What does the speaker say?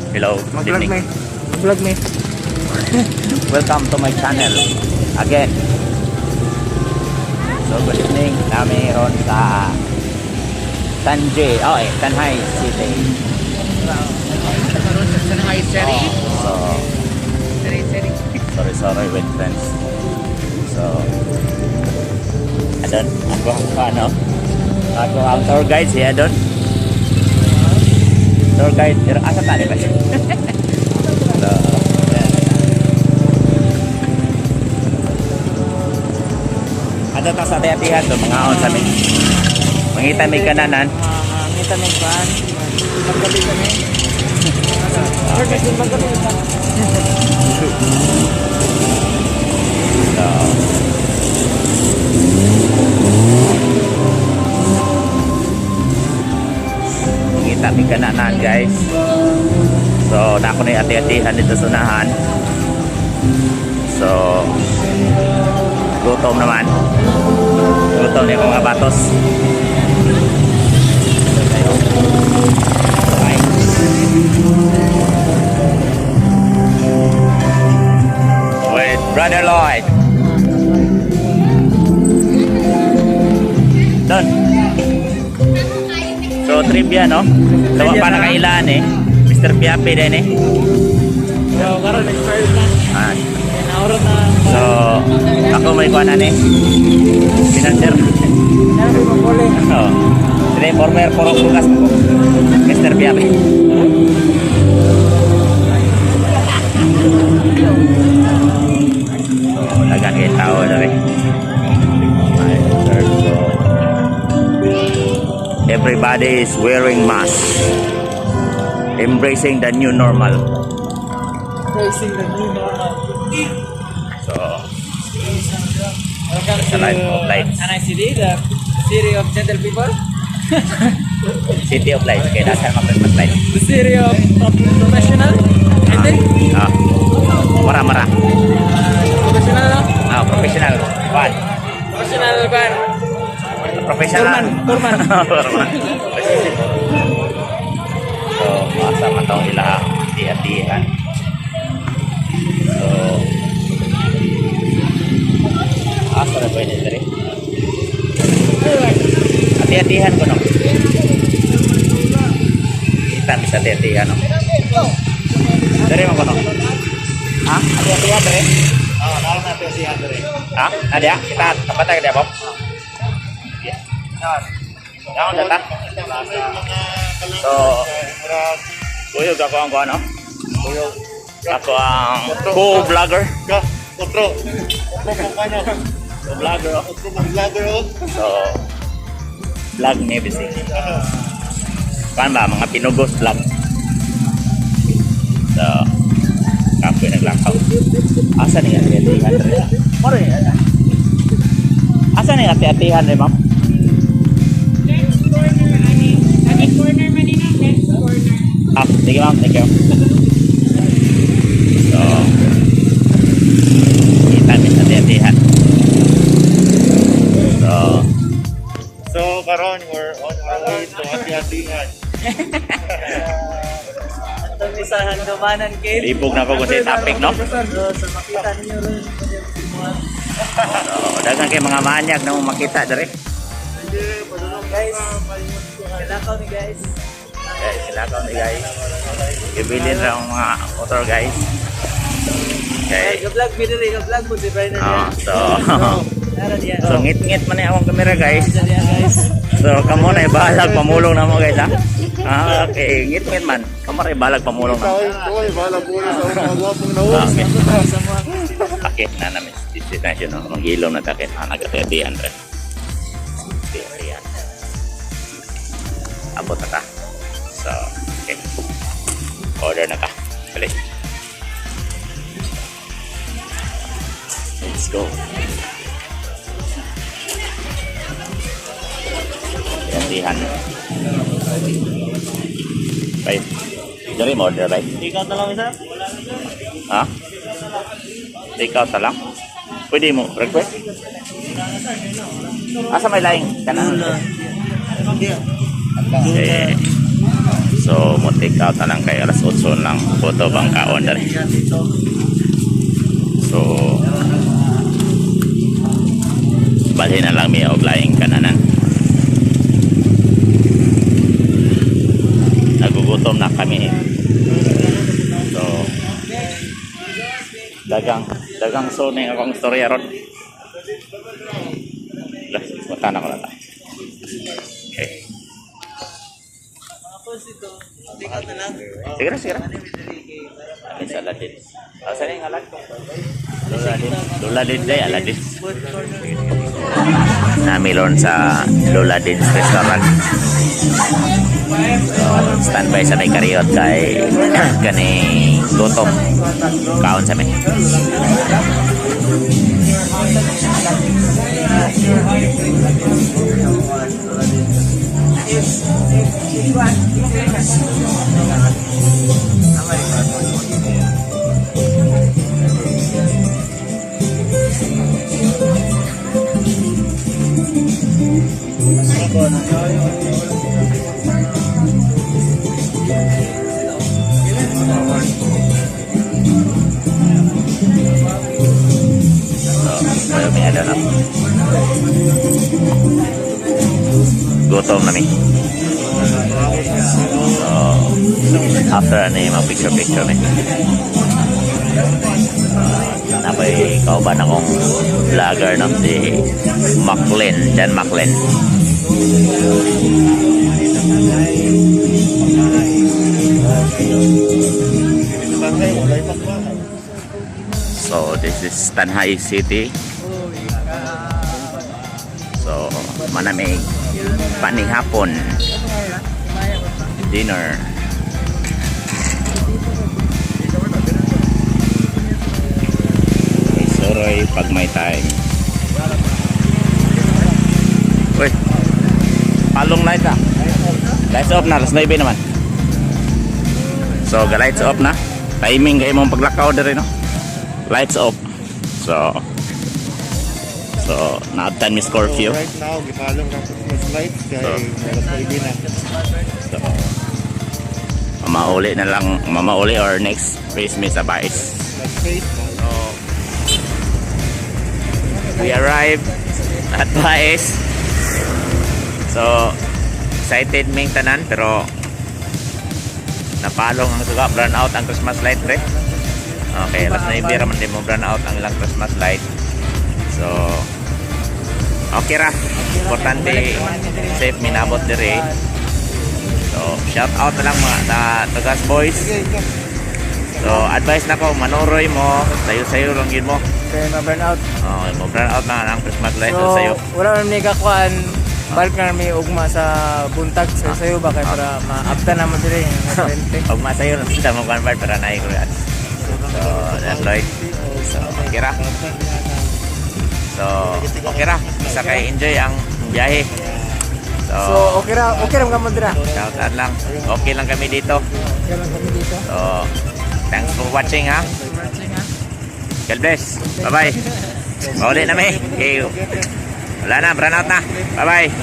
Hello, good Mag-vlog evening. me. Vlog me. Welcome to my channel again. So good evening. Kami ron sa Tanhai City. Shanghai Cherry. So Cherry. sorry with friends. So adon ako ang tour guide si Adon. Tour guide asa tali ba? So ada ta sa dayatihan to mga on sa mangita may kananan. Ngita may ban. Maggabi kami. Maggabi maggabi. So mangita may kananan guys. So na ako na ati-atihan dito sa unahan. So gutom naman. Gutom niya mga batos. With Brother Lloyd. Don. So trivia no? Tawa pa na kailan eh. Mr. Piape din eh. So karon expired na. Ah. Naurat na. So ako may kuha na ni. Financier. Ano mo pole? Oh. Sini former porong bukas ko. Mr. Piape. So lagan kay tao dari. So everybody is wearing mask. Embracing the new normal. Racing the new normal. So Welcome It's a life of life. Shanghai City, the city of gentle people. City of Life. Kaya nasa mag life. The city of professional. I think. Mara. Professional no? Professional. One. Professional ban. Professional. Turman. So, masa matao nila hati-hatihan. So, asa na pwede dali? Hati-hatihan ko no? Kita bisa hati-hatihan no? Dari mo ko no? Ha? Hati-hatihan dari? Oo, nalang na hati-hatihan dari. Ha? Ada? Kita tempat tayo dia Bob? Yang datang? So, kuyog ako ang ano? Kuyog ako ang co-vlogger. Otro Co-vlogger oh. vlogger oh. So, vlog ni bisig. Paano ba? Mga pinugos vlog. So, kapoy naglakaw. Asa ni ati-atihan rin? Maro yan. Asa ni ati-atihan rin, ma'am? Sige ma'am, thank you. So, kita ni ati-atihan. So karon we're on our way to hati-hatihan. Itong isahan dumanan kay. Libog na ko sa topic, no? So, sa makita ninyo rin. So, dagan kay mga manyag na mong makita dere. Guys, kilakaw ni guys. Silakaw ni guys. Ibilin ra ang mga motor guys. Okay. Ga-vlog video rin, ga-vlog mo si Brian na So, Nara diyan. so ngit-ngit man akong kamera guys. Diyan guys. So, kamo na ibalag pamulong na mo guys ha. Okay, ngit-ngit man. Kamo na ibalag pamulong na. Oy, bala po sa mga gwapong naon. Okay. Sa mga Takit na namin destination no. Manghilom na takit. Nagkatiyan rin. Ayan. Abot na ka. So, okay. Order na ka. Balik. Let's go. Hati-hatihan. Baik. Jadi mau order baik. ikaw na lang isa. Ha? Take out na lang? Pwede mo request? Asa may laing? Kanan. Okay. So So mo take out na lang kay alas 8 lang photo bang kaon dali. So balhin na lang mi og laing kananan. Nagugutom na kami. So dagang sone akong storya ron. Lah, wata na ko lang. Okay. Ikaw na lang. Sige na. Amin sa Aladin. Saan yung alat ko? Loladin day, Aladin. Namilon sa Loladin's restaurant. So, standby sa may kariot kay kani gutom. Kaon sa may. So, may ano na. Gutom na mi. So, after ano yung mga picture mi. Napay kauban akong vlogger no, si Maclen, Jan Maclen. So this is Tanhay City. So manamig paning hapon dinner. Soroy pag may time. Uy, palong light ah. Lights off na, alas 9 naman. So lights off na. Timing kayo mong paglakaw na rin no. Lights off. So naabtan miss curfew. Right now, gipalong ng Christmas lights kay alas 9 na. So mamauli or next Christmas sa Bais. That's great. So we arrived at Bais. So excited ming tanan pero napalong ang suga, burn out ang Christmas light re. Okay, alas 9 raman din mo burn out ang ilang Christmas light. So okay ra. Importante safe minabot dire. So shout out na lang mga na Tugas boys. So advice na ko, manuroy mo, sayo lang yun mo. Kaya ma-burn out. Okay, mo burn out na ang Christmas light So, sayo. wala naman may kakuan. Balik na may ugma sa buntag sa sayo ba kaya para maabta naman dire yung frente. Pag masayo lang kita mo convert para naikulat. So that's Lloyd. So okay ra. So okay ra. Isa kay enjoy ang biyahe. So, okay ra mo dira. Shout out lang. Okay lang kami dito. Okay lang kami dito. So thanks for watching ha. God bless. Bye-bye. Mauli na mi. Okay. Wala na, burn out na. Bye-bye.